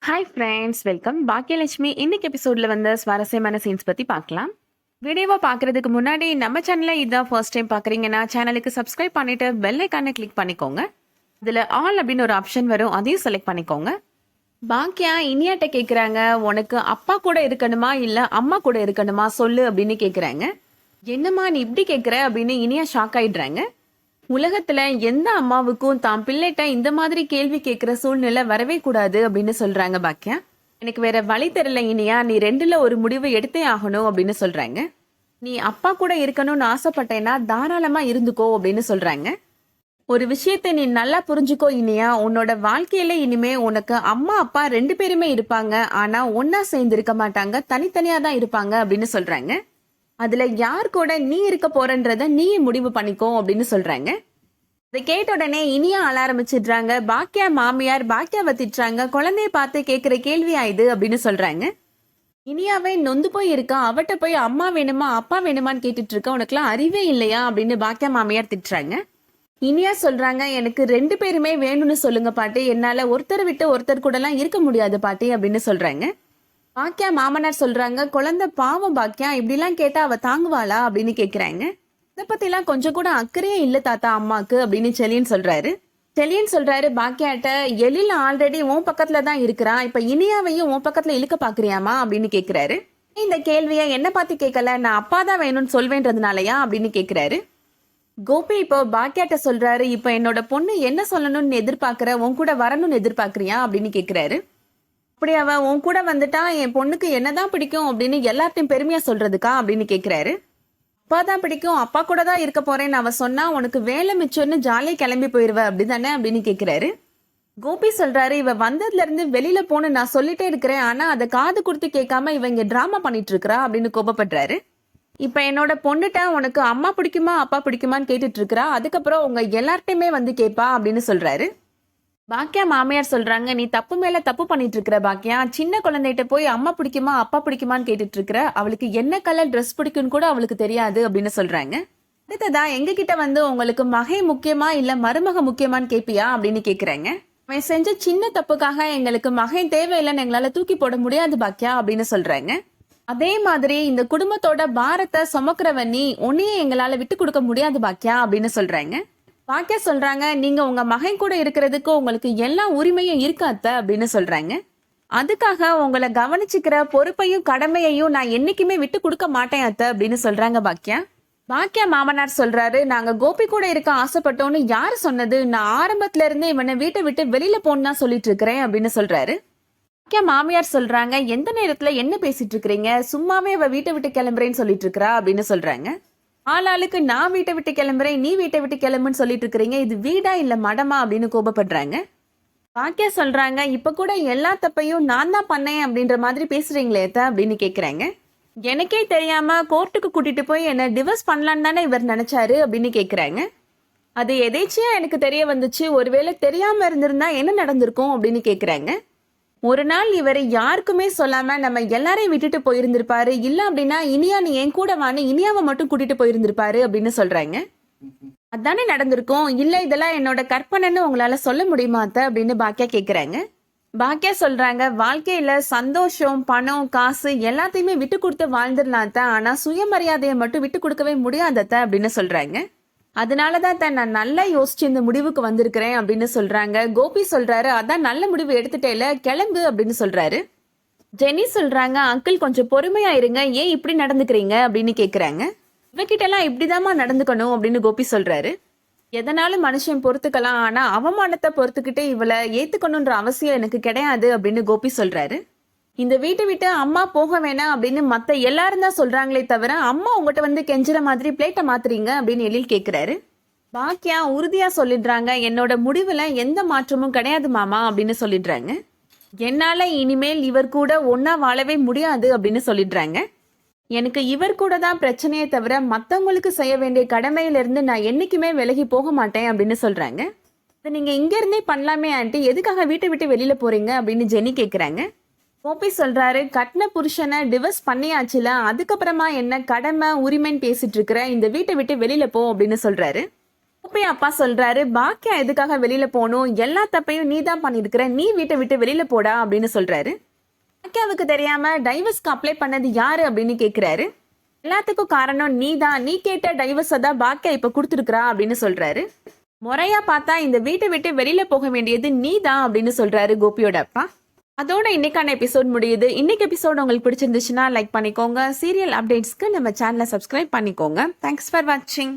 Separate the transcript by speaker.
Speaker 1: Hi friends, welcome. Baakiyalakshmi இன்னைக்கு எபிசோட்ல வந்த சுவாரஸ்யமான சீன்ஸ் பத்தி பார்க்கலாம். வீடியோவை பார்க்கறதுக்கு முன்னாடி நம்ம சேனலை இதான் ஃபர்ஸ்ட் டைம் பார்க்குறீங்கன்னா சேனலுக்கு சப்ஸ்கிரைப் பண்ணிட்டு பெல் ஐக்கானை கிளிக் பண்ணிக்கோங்க. இதில் ஆல் அப்படின்னு ஒரு ஆப்ஷன் வரும், அதையும் செலக்ட் பண்ணிக்கோங்க. பாக்கியா இனியாட்ட கேட்குறாங்க, உனக்கு அப்பா கூட இருக்கணுமா இல்லை அம்மா கூட இருக்கணுமா சொல்லு அப்படின்னு கேட்குறாங்க. என்னம்மா நீ இப்படி கேட்குற அப்படின்னு இனியா ஷாக் ஆயிடுறாங்க. உலகத்துல எந்த அம்மாவுக்கும் தான் பிள்ளைகிட்ட இந்த மாதிரி கேள்வி கேட்கிற சூழ்நிலை வரவே கூடாது அப்படின்னு சொல்றாங்க பாக்கியா. எனக்கு வேற வழி தெரியல இனியா, நீ ரெண்டுல ஒரு முடிவு எடுத்தே ஆகணும் அப்படின்னு சொல்றாங்க. நீ அப்பா கூட இருக்கணும்னு ஆசைப்பட்டேன்னா தாராளமா இருந்துக்கோ அப்படின்னு சொல்றாங்க. ஒரு விஷயத்தை நீ நல்லா புரிஞ்சுக்கோ இனியா, உன்னோட வாழ்க்கையில இனிமே உனக்கு அம்மா அப்பா ரெண்டு பேருமே இருப்பாங்க, ஆனா ஒன்னா சேர்ந்து இருக்க மாட்டாங்க, தனித்தனியா தான் இருப்பாங்க அப்படின்னு சொல்றாங்க. அதுல யார் கூட நீ இருக்க போறன்றத நீ முடிவு பண்ணிக்கோ அப்படின்னு சொல்றாங்க. இதை கேட்ட உடனே இனியா அழ ஆரம்பிச்சிடுறாங்க. பாக்கியா மாமியார் பாக்கியாவை திட்டுறாங்க. குழந்தைய பார்த்து கேட்கிற கேள்வியா இது அப்படின்னு சொல்றாங்க. இனியாவே நொந்து போய் இருக்கா, அவட்ட போய் அம்மா வேணுமா அப்பா வேணுமான்னு கேட்டுட்டு இருக்க, உனக்குலாம் அறிவே இல்லையா அப்படின்னு பாக்கியா மாமியார் திட்டுறாங்க. இனியா சொல்றாங்க, எனக்கு ரெண்டு பேருமே வேணும்னு சொல்லுங்க பாட்டி, என்னால ஒருத்தர் விட்டு ஒருத்தர் கூட எல்லாம் இருக்க முடியாது பாட்டி அப்படின்னு சொல்றாங்க. பாக்கியா மாமனார் சொல்றாங்க, குழந்தை பாவம் பாக்கியா, இப்படிலாம் கேட்டா அவ தாங்குவாளா அப்படின்னு கேக்குறாங்க. இதை பத்திலாம் கொஞ்சம் கூட அக்கறையே இல்ல தாத்தா அம்மாக்கு அப்படின்னு செலியன் சொல்றாரு. செலியன் சொல்றாரு பாக்கியாட்ட, எழில் ஆல்ரெடி உன் பக்கத்துல தான் இருக்கிறான், இப்ப இனியாவையும் உன் பக்கத்துல இழுக்க பாக்குறியாமா அப்படின்னு கேக்குறாரு. இந்த கேள்வியை என்ன பார்த்து கேட்கல, நான் அப்பா தான் வேணும்னு சொல்வேன்றதுனாலயா அப்படின்னு கேக்குறாரு. கோபி இப்போ பாக்கியாட்ட சொல்றாரு, இப்ப என்னோட பொண்ணு என்ன சொல்லணும்னு எதிர்பார்க்கிற, உன் கூட வரணும்னு எதிர்பார்க்கறியா அப்படின்னு கேக்குறாரு. அப்படி அவ உன் கூட வந்துட்டா என் பொண்ணுக்கு என்னதான் பிடிக்கும் அப்படின்னு எல்லார்ட்டையும் பெருமையா சொல்றதுக்கா அப்படின்னு கேக்குறாரு. அப்பா தான் பிடிக்கும், அப்பா கூட தான் இருக்க போறேன்னு அவ சொன்னா உனக்கு வேலை மிச்சம்னு ஜாலியா கிளம்பி போயிருவ அப்படிதானே அப்படின்னு கேக்குறாரு. கோபி சொல்றாரு, இவ வந்ததுல இருந்து வெளியில போன்னு நான் சொல்லிட்டே இருக்கிறேன், ஆனா அதை காது கொடுத்து கேட்காம இவ இங்க டிராமா பண்ணிட்டு இருக்கா அப்படின்னு கோபப்படுறாரு. இப்ப என்னோட பொண்ணுட்ட உனக்கு அம்மா பிடிக்குமா அப்பா பிடிக்குமான்னு கேட்டுட்டு இருக்கா, அதுக்கப்புறம் உங்க எல்லார்ட்டையுமே வந்து கேட்பா அப்படின்னு சொல்றாரு. பாக்கியா மாமியார் சொல்றாங்க, நீ தப்பு மேல தப்பு பண்ணிட்டு இருக்கிற பாக்கியா, சின்ன குழந்தைகிட்ட போய் அம்மா பிடிக்குமா அப்பா பிடிக்குமான்னு கேட்டுட்டு இருக்கிற, அவளுக்கு என்ன கலர் ட்ரெஸ் பிடிக்கும்னு கூட அவளுக்கு தெரியாது அப்படின்னு சொல்றாங்க. அடுத்ததா எங்க கிட்ட வந்து உங்களுக்கு மகை முக்கியமா இல்ல மருமக முக்கியமான்னு கேப்பியா அப்படின்னு கேக்குறாங்க. அவன் செஞ்ச சின்ன தப்புக்காக எங்களுக்கு மகன் தேவையில்லைன்னு எங்களால தூக்கி போட முடியாது பாக்கியா அப்படின்னு சொல்றாங்க. அதே மாதிரி இந்த குடும்பத்தோட பாரத்தை சுமக்கிறவன் நீ, உன்னையே எங்களால விட்டு கொடுக்க முடியாது பாக்கியா அப்படின்னு சொல்றாங்க. பாக்கியா சொல்றாங்க, நீங்க உங்க மகன் கூட இருக்கிறதுக்கு உங்களுக்கு எல்லா உரிமையும் இருக்கு அத்தை அப்படின்னு சொல்றாங்க. அதுக்காக உங்களை கவனிச்சுக்கிற பொறுப்பையும் கடமையையும் நான் என்னைக்குமே விட்டு கொடுக்க மாட்டேன் அத்தை அப்படின்னு சொல்றாங்க பாக்கியா. பாக்கியா மாமனார் சொல்றாரு, நாங்க கோபி கூட இருக்க ஆசைப்பட்டோன்னு யாரு சொன்னது, நான் ஆரம்பத்துல இருந்தே இவனை வீட்டை விட்டு வெளியில போன்னு சொல்லிட்டு இருக்கிறேன் அப்படின்னு சொல்றாரு. பாக்கியா மாமியார் சொல்றாங்க, எந்த நேரத்துல என்ன பேசிட்டு இருக்கிறீங்க, சும்மாவே அவ வீட்டை விட்டு கிளம்புறேன்னு சொல்லிட்டு இருக்கிறா அப்படின்னு சொல்றாங்க. ஆளாளுக்கு நான் வீட்டை விட்டு கிளம்புறேன் நீ வீட்டை விட்டு கிளம்புன்னு சொல்லிட்டு இருக்கிறீங்க, இது வீடா இல்ல மடமா அப்படின்னு கோபப்படுறாங்க. பாக்கியா சொல்றாங்க, இப்ப கூட எல்லா தப்பையும் நான் தான் பண்ணேன் அப்படின்ற மாதிரி பேசுறீங்களே அப்படின்னு கேக்குறாங்க. எனக்கே தெரியாம கோர்ட்டுக்கு கூட்டிட்டு போய் என்ன டிவோர்ஸ் பண்ணலான்னு தானே இவர் நினைச்சாரு அப்படின்னு கேக்குறாங்க. அது எதேச்சியா எனக்கு தெரிய வந்துச்சு, ஒருவேளை தெரியாம இருந்திருந்தா என்ன நடந்திருக்கும் அப்படின்னு கேக்குறாங்க. ஒரு நாள் இவர் யாருக்குமே சொல்லாம நம்ம எல்லாரையும் விட்டுட்டு போயிருந்திருப்பாரு, இல்ல அப்படின்னா இனியா நீ என் கூட வான்னு இனியாவை மட்டும் கூட்டிட்டு போயிருந்திருப்பாரு அப்படின்னு சொல்றாங்க. அதானே நடந்திருக்கும், இல்ல இதெல்லாம் என்னோட கற்பனைன்னு உங்களால சொல்ல முடியுமா அத்தை அப்படின்னு பாக்கியா கேக்குறாங்க. பாக்கியா சொல்றாங்க, வாழ்க்கையில சந்தோஷம் பணம் காசு எல்லாத்தையுமே விட்டு கொடுத்து வாழ்ந்துடலாம் அத்தை, ஆனா சுயமரியாதையை மட்டும் விட்டு கொடுக்கவே முடியாது அத்தை அப்படின்னு சொல்றாங்க. அதனாலதான் நான் நல்லா யோசிச்சு இந்த முடிவுக்கு வந்திருக்கிறேன் அப்படின்னு சொல்றாங்க. கோபி சொல்றாரு, அதான் நல்ல முடிவு எடுத்துட்டேல, கிளம்பு அப்படின்னு சொல்றாரு. ஜெனி சொல்றாங்க, அங்கிள் கொஞ்சம் பொறுமையா இருங்க, ஏன் இப்படி நடந்துக்கிறீங்க அப்படின்னு கேக்குறாங்க. இவகிட்ட எல்லாம் இப்படிதாம்மா நடந்துக்கணும் அப்படின்னு கோபி சொல்றாரு. எதனாலும் மனுஷன் பொறுத்துக்கலாம், ஆனா அவமானத்தை பொறுத்துக்கிட்டே இவளை ஏத்துக்கணும்ன்ற அவசியம் எனக்கு கிடையாது அப்படின்னு கோபி சொல்றாரு. இந்த வீட்டை விட்டு அம்மா போக வேணாம் அப்படின்னு மத்த எல்லாரும் தான் சொல்றாங்களே தவிர அம்மா உங்ககிட்ட வந்து கெஞ்சுற மாதிரி பிளேட்டை மாத்துறீங்க அப்படின்னு எழில் கேக்குறாரு. பாக்கியா உறுதியா சொல்லிடுறாங்க, என்னோட முடிவுல எந்த மாற்றமும் கிடையாது மாமா அப்படின்னு சொல்லிடுறாங்க. என்னால இனிமேல் இவர் கூட ஒன்னா வாழவே முடியாது அப்படின்னு சொல்லிடுறாங்க. எனக்கு இவர் கூட தான் பிரச்சனையே தவிர மத்தவங்களுக்கு செய்ய வேண்டிய கடமையிலிருந்து நான் என்னைக்குமே விலகி போக மாட்டேன் அப்படின்னு சொல்றாங்க. நீங்க இங்க இருந்தே பண்ணலாமே ஆண்டி, எதுக்காக வீட்டை விட்டு வெளியில போறீங்க அப்படின்னு ஜெனி கேக்குறாங்க. கோபி சொல்றாரு, கட்டின புருஷனை டிவோர்ஸ் பண்ணியாச்சுல, அதுக்கப்புறமா என்ன கடமை உரிமைன்னு பேசிட்டு இருக்கிற, இந்த வீட்டை விட்டு வெளியில போ அப்படின்னு சொல்றாரு. கோபி அப்பா சொல்றாரு, பாக்கியா எதுக்காக வெளியில போகணும், எல்லா தப்பையும் நீ தான் பண்ணிருக்கிற, நீ வீட்டை விட்டு வெளியில போடா அப்படின்னு சொல்றாரு. பாக்கியாவுக்கு தெரியாம டைவர்ஸ்க்கு அப்ளை பண்ணது யாரு அப்படின்னு கேக்குறாரு. எல்லாத்துக்கும் காரணம் நீ தான், நீ கேட்ட டைவர்ஸை தான் பாக்கியா இப்ப கொடுத்துருக்கா அப்படின்னு சொல்றாரு. முறையா பார்த்தா இந்த வீட்டை விட்டு வெளியில போக வேண்டியது நீ தான் அப்படின்னு சொல்றாரு கோபியோட அப்பா. அதோட இன்னைக்கான எபிசோட் முடியுது. இன்னைக்கு எபிசோட் உங்களுக்கு பிடிச்சிருந்துச்சுன்னா லைக் பண்ணிக்கோங்க. சீரியல் அப்டேட்ஸ்க்கு நம்ம சேனலை சப்ஸ்கிரைப் பண்ணிக்கோங்க. தேங்க்ஸ் ஃபார் வாட்சிங்.